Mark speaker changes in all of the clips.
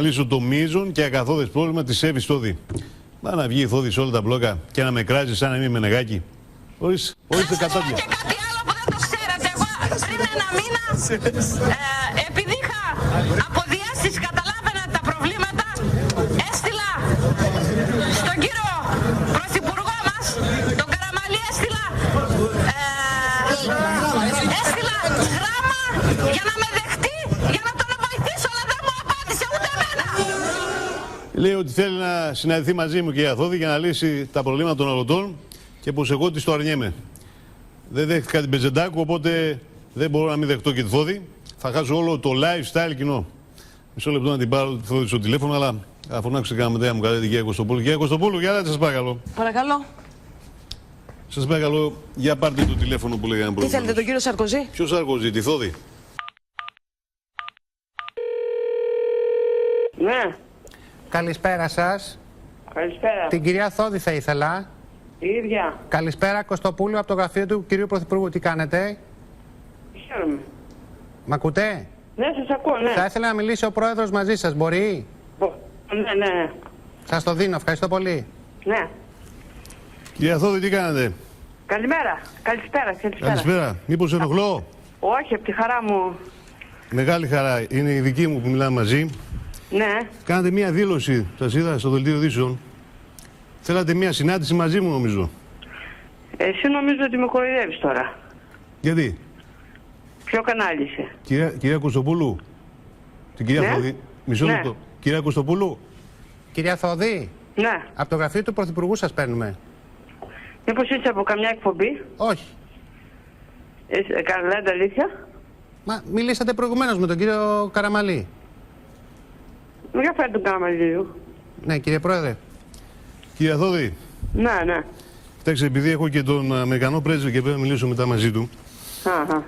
Speaker 1: λύσω το μείζον και ακαθόδες πρόβλημα της Εύης Θόδη. Μα να βγει η Θόδη σε όλα τα μπλόκα και να με κράζει σαν να είμαι Μενεγάκη. Ορίστε κατάδια.
Speaker 2: Και κάτι άλλο που δεν το ξέρετε. Εγώ πριν ένα μήνα, επειδή είχα αποδιάσεις, καταλάβαινα τα προβλήματα, έστειλα στον κύριο Πρωθυπουργό μας, τον Καραμανλή, έστειλα γράμμα για να με δεχτεί, για να τον βοηθήσω, αλλά δεν μου απάντησε ούτε εμένα.
Speaker 1: Λέει ότι θέλει να συναντηθεί μαζί μου και η Αθόδη για να λύσει τα προβλήματα των αγροτών και πως εγώ της το αρνιέμαι. Δεν δέχτηκα την Πεζεντάκου, οπότε δεν μπορώ να μην δεχτώ και τη Θόδη. Θα χάσω όλο το lifestyle κοινό. Μισό λεπτό να την πάρω τη Θόδη στο τηλέφωνο, αλλά θα φωνάξω και κάνα μου καλέτε κυρία Κωστοπούλου. Κυρία Κωστοπούλου, για σας παρακαλώ.
Speaker 3: Παρακαλώ.
Speaker 1: Σας παρακαλώ, για πάρτε το τηλέφωνο που λέγανε προηγουμένως.
Speaker 3: Τι θέλετε, τον κύριο Σαρκοζή?
Speaker 1: Ποιο Σαρκοζή, τη Θόδη?
Speaker 4: Ναι.
Speaker 5: Καλησπέρα σας.
Speaker 4: Καλησπέρα.
Speaker 5: Την κυρία Θόδη θα ήθελα.
Speaker 4: Η ίδια.
Speaker 5: Καλησπέρα, Κωστοπούλου, από το γραφείο του κυρίου Πρωθυπουργού. Τι κάνετε?
Speaker 4: Χαίρομαι.
Speaker 5: Μ' ακούτε?
Speaker 4: Ναι, σας ακούω, ναι.
Speaker 5: Θα ήθελα να μιλήσει ο πρόεδρος μαζί σας. Μπορεί?
Speaker 4: Ναι, ναι.
Speaker 5: Σας το δίνω. Ευχαριστώ πολύ.
Speaker 4: Ναι.
Speaker 1: Κυρία Θόδη, τι κάνετε?
Speaker 4: Καλημέρα. Καλησπέρα.
Speaker 1: Καλησπέρα. Μήπως ενοχλώ?
Speaker 4: Όχι, από τη χαρά μου.
Speaker 1: Μεγάλη χαρά. Είναι η δική μου που μιλάμε μαζί.
Speaker 4: Ναι.
Speaker 1: Κάνατε μία δήλωση, σας είδα στο δελτίο ειδήσεων. Θέλατε μία συνάντηση μαζί μου, νομίζω.
Speaker 4: Εσύ νομίζω ότι με κοροϊδεύεις τώρα.
Speaker 1: Γιατί?
Speaker 4: Ποιο κανάλι είσαι?
Speaker 1: Κυρία Κωστοπούλου. Την κυρία
Speaker 4: Ναι.
Speaker 1: Θόδη. Μισό
Speaker 4: Ναι.
Speaker 1: λεπτό. Κυρία Κωστοπούλου.
Speaker 5: Κυρία Θόδη,
Speaker 4: Ναι.
Speaker 5: από το γραφείο του Πρωθυπουργού σας παίρνουμε.
Speaker 4: Μήπως είσαι από καμιά εκπομπή?
Speaker 5: Όχι.
Speaker 4: Λέτε αλήθεια?
Speaker 5: Μα μιλήσατε προηγουμένως με τον κύριο Καραμανλή.
Speaker 4: Για φέρε τον Καραμανλίου.
Speaker 5: Ναι, κύριε Πρόεδρε.
Speaker 1: Κυρία Θόδη.
Speaker 4: Ναι, ναι.
Speaker 1: Κοιτάξτε, επειδή έχω και τον Αμερικανό πρέσβη και πρέπει να μιλήσω μετά μαζί του,
Speaker 4: Αχα.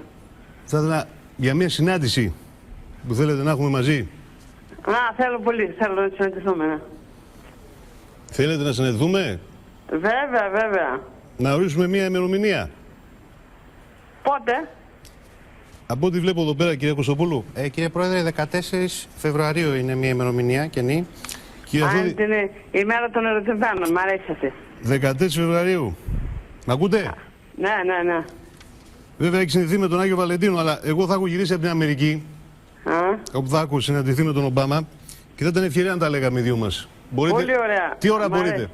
Speaker 1: θα ήθελα για μια συνάντηση που θέλετε να έχουμε μαζί.
Speaker 4: Θέλω πολύ. Θέλω να συναντηθούμε, ναι.
Speaker 1: Θέλετε να συναντηθούμε?
Speaker 4: Βέβαια, βέβαια.
Speaker 1: Να ορίσουμε μια ημερομηνία.
Speaker 4: Πότε?
Speaker 1: Από ό,τι βλέπω εδώ πέρα, κυρία Κωστοπούλου.
Speaker 5: Κύριε Πρόεδρε, 14 Φεβρουαρίου είναι μια ημερομηνία κενή.
Speaker 1: Κυρία Θόδη,
Speaker 4: Είναι η μέρα των ερωτημένων. Μ' αρέσει αυτή.
Speaker 1: 14 Φεβρουαρίου. Μ' ακούτε?
Speaker 4: Ναι, ναι, ναι.
Speaker 1: Βέβαια έχει συνδεθεί με τον Άγιο Βαλεντίνο, αλλά εγώ θα έχω γυρίσει από την Αμερική, όπου θα έχω συναντηθεί με τον Ομπάμα και θα ήταν ευκαιρία να τα λέγαμε οι δυο μας. Μπορείτε...
Speaker 4: Πολύ ωραία.
Speaker 1: Τι ώρα
Speaker 4: Μ'
Speaker 1: μπορείτε?
Speaker 4: αρέσει.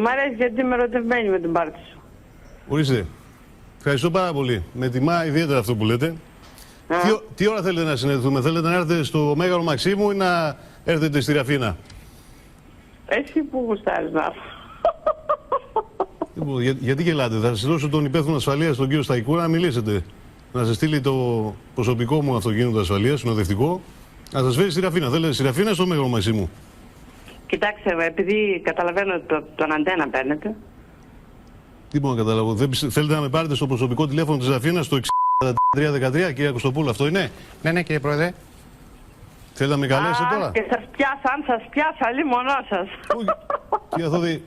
Speaker 4: Μ' αρέσει γιατί είμαι ερωτευμένη με την πάρτι σου.
Speaker 1: Ορίστε. Ευχαριστώ πάρα πολύ. Με τιμά ιδιαίτερα αυτό που λέτε. Τι ώρα θέλετε να συναντηθούμε? Θέλετε να έρθετε στο Μέγαρο Μαξίμου ή να έρθετε στη Ραφίνα?
Speaker 4: Εσύ που γουστάρεις να έρθω.
Speaker 1: Λοιπόν, γιατί γελάτε? Θα σας δώσω τον υπεύθυνο ασφαλείας, τον κύριο Σταϊκούρα, να μιλήσετε. Να σας στείλει το προσωπικό μου αυτοκίνητο ασφαλείας, συνοδευτικό, να σας φέρει στη Ραφίνα. Θέλετε στη Ραφίνα ή στο Μέγαρο Μαξίμου?
Speaker 4: Κοιτάξτε, επειδή καταλαβαίνω ότι τον αντένα παίρνετε.
Speaker 1: Τι μπορώ να καταλάβω? Θέλετε να με πάρετε στο προσωπικό τηλέφωνο της Ραφίνας στο 6313, κυρία Κωστοπούλου, αυτό είναι?
Speaker 5: Ναι, ναι, κύριε Πρόεδρε.
Speaker 1: Θέλετε να με καλέσετε τώρα?
Speaker 4: Και σας πιάσα, αν σας πιάσα, λίμωνό σας.
Speaker 1: Κυρία Θόδη,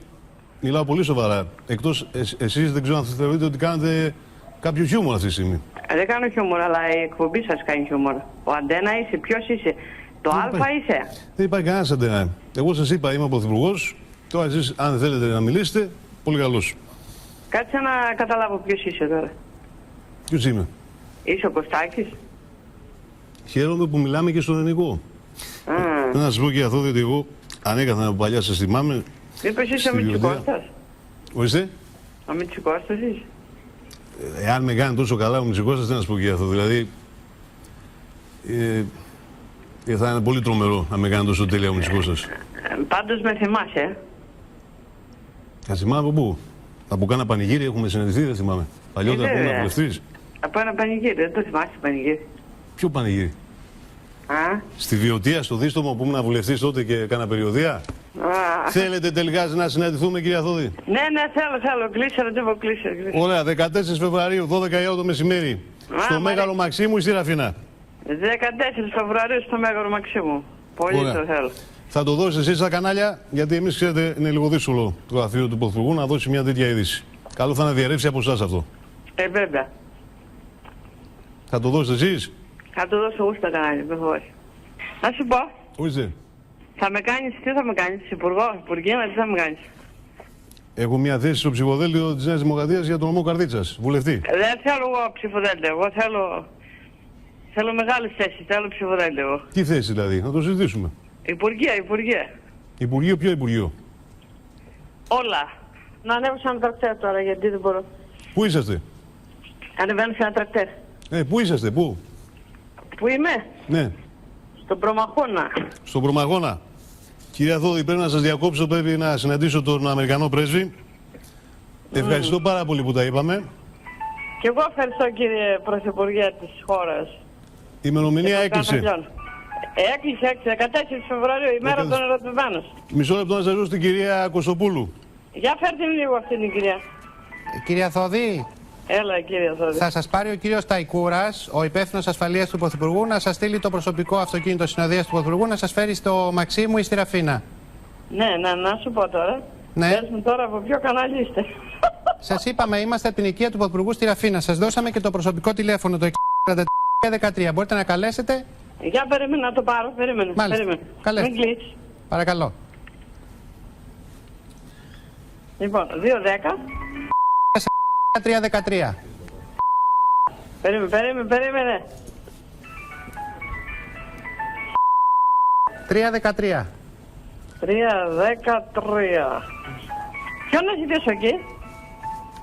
Speaker 1: μιλάω πολύ σοβαρά. Εκτός εσείς δεν ξέρω αν θεωρείτε ότι κάνετε κάποιο χιούμορ αυτή τη στιγμή.
Speaker 4: Δεν κάνω χιούμορ, αλλά η εκπομπή σας κάνει χιούμορ. Ο αντένα είσαι, ποιος είσαι? Το Α είσαι?
Speaker 1: Δεν υπάρχει κανένας αντένα. Εγώ σας είπα, είμαι ο Πρωθυπουργός. Τώρα εσείς, αν θέλετε να μιλήσετε, πολύ καλώς.
Speaker 4: Κάτσε να καταλάβω ποιος είσαι τώρα.
Speaker 1: Ποιος είμαι?
Speaker 4: Είσαι ο Κωστάκης?
Speaker 1: Χαίρομαι που μιλάμε και στον ελληνικό. Να σας πω, κυρία Θόδη, ότι εγώ ανέκαθεν από παλιά σας θυμάμαι.
Speaker 4: Μήπως είσαι ο Μητσικώστας?
Speaker 1: Ορίστε.
Speaker 4: Ο Μητσικώστας είσαι?
Speaker 1: Εάν με κάνει τόσο καλά ο Μητσικώστας, τι να σας πω, κυρία Θόδη. Δηλαδή, θα είναι πολύ τρομερό να με κάνει τόσο τέλεια ο Μητσικώστας.
Speaker 4: Πάντως με θυμάσαι.
Speaker 1: Θα θυμάμαι από πού? Από κάνα πανηγύρι έχουμε συναντηθεί, δεν θυμάμαι. Παλιότερα που ήμουν βουλευτής.
Speaker 4: Από ένα πανηγύρι, δεν το θυμάσαι πανηγύρι?
Speaker 1: Ποιο πανηγύρι? Στη Βιωτία, στο Δίστομο που ήμουν βουλευτής τότε και κάνα περιοδία. Θέλετε τελικά να συναντηθούμε, κυρία Θόδη?
Speaker 4: Ναι, θέλω. Κλείσε ραντεβού, κλείσε.
Speaker 1: Ωραία, 14 Φεβρουαρίου, 12 η ώρα το μεσημέρι. Στο Μέγαρο Μαξίμου ή στη Ραφίνα?
Speaker 4: 14 Φεβρουαρίου στο Μέγαρο Μαξίμου. Πολύ το θέλω.
Speaker 1: Θα το δώσετε εσείς στα κανάλια, γιατί εμείς ξέρετε είναι λίγο δύσκολο το γραφείο του Πρωθυπουργού να δώσει μια τέτοια είδηση. Καλό θα να διαρρεύσει από εσάς αυτό.
Speaker 4: Βέβαια.
Speaker 1: Θα το δώσετε εσείς?
Speaker 4: Θα το δώσω εγώ στα κανάλια, με χώρη. Να σου πω.
Speaker 1: Ορίστε.
Speaker 4: Θα με κάνεις, τι θα με κάνεις, υπουργείο, τι θα με κάνεις.
Speaker 1: Έχω μια θέση στο ψηφοδέλτιο της Νέας Δημοκρατίας για τον νομό Καρδίτσας, βουλευτή.
Speaker 4: Δεν θέλω εγώ ψηφοδέλτιο, εγώ θέλω μεγάλες θέσεις, θέλω ψηφοδέλτιο εγώ.
Speaker 1: Τι θέση δηλαδή, να το συζητήσουμε.
Speaker 4: Υπουργεία.
Speaker 1: Υπουργείο, ποιο Υπουργείο?
Speaker 4: Όλα. Να ανέβω σε ένα τρακτέρ τώρα, γιατί δεν μπορώ.
Speaker 1: Πού είσαστε?
Speaker 4: Ανεβαίνω σε ένα τρακτέρ.
Speaker 1: Πού είσαστε, πού?
Speaker 4: Πού είμαι?
Speaker 1: Ναι,
Speaker 4: Στον Προμαχώνα.
Speaker 1: στον Προμαγώνα. Κυρία Θόδη, πρέπει να σας διακόψω, πρέπει να συναντήσω τον Αμερικανό πρέσβη. Ευχαριστώ πάρα πολύ που τα είπαμε.
Speaker 4: Και εγώ ευχαριστώ κύριε Πρωθυπουργέ της χώρας.
Speaker 1: Η ημερομηνία έκλεισε.
Speaker 4: Έκλεισε 14 Φεβρουαρίου, η μέρα των ερωτημένων.
Speaker 1: Μισό λεπτό να σας δώσω την κυρία Κωστοπούλου.
Speaker 4: Για φέρτε λίγο αυτήν την κυρία.
Speaker 5: Κυρία Θόδη,
Speaker 4: Έλα κύριε Θόδη.
Speaker 5: θα σας πάρει ο κύριος Ταϊκούρας, ο υπεύθυνος ασφαλείας του Πρωθυπουργού, να σας στείλει το προσωπικό αυτοκίνητο συνοδείας του Πρωθυπουργού να σας φέρει στο Μαξίμου ή στη Ραφίνα.
Speaker 4: Ναι, να σου πω τώρα.
Speaker 5: Ναι.
Speaker 4: Πες μου τώρα από ποιο κανάλι είστε.
Speaker 5: Σας είπαμε, είμαστε από την οικία του Πρωθυπουργού στη Ραφίνα. Σας δώσαμε και το προσωπικό τηλέφωνο, το 4313. Μπορείτε να καλέσετε.
Speaker 4: Για περίμενε να το πάρω, περίμενε.
Speaker 5: Μάλιστα.
Speaker 4: Περίμενε.
Speaker 5: Καλέστε.
Speaker 4: Μην κλείσεις.
Speaker 5: Παρακαλώ.
Speaker 4: Λοιπόν, 210.
Speaker 5: 4313.
Speaker 4: Περίμενε.
Speaker 5: 313.
Speaker 4: 313. Ποιον να ζητήσω εκεί?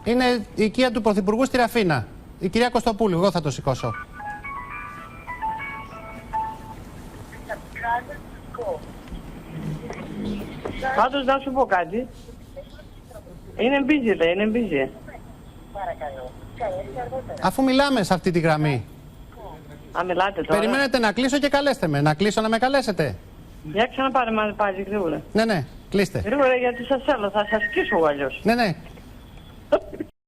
Speaker 5: Είναι η οικία του Πρωθυπουργού στη Ραφίνα. Η κυρία Κωστοπούλου, εγώ θα το σηκώσω.
Speaker 4: Πάντως να σου πω κάτι. Είναι busy, λέει, είναι busy.
Speaker 5: Αφού μιλάμε σε αυτή τη γραμμή.
Speaker 4: Α, μιλάτε τώρα.
Speaker 5: Περιμένετε να κλείσω και καλέστε με. Να κλείσω να με καλέσετε.
Speaker 4: Για ξαναπάρε πάλι γρήγορα.
Speaker 5: Ναι, κλείστε.
Speaker 4: Γρήγορα γιατί σας θέλω, θα σας σκίσω εγώ αλλιώς.
Speaker 5: Ναι.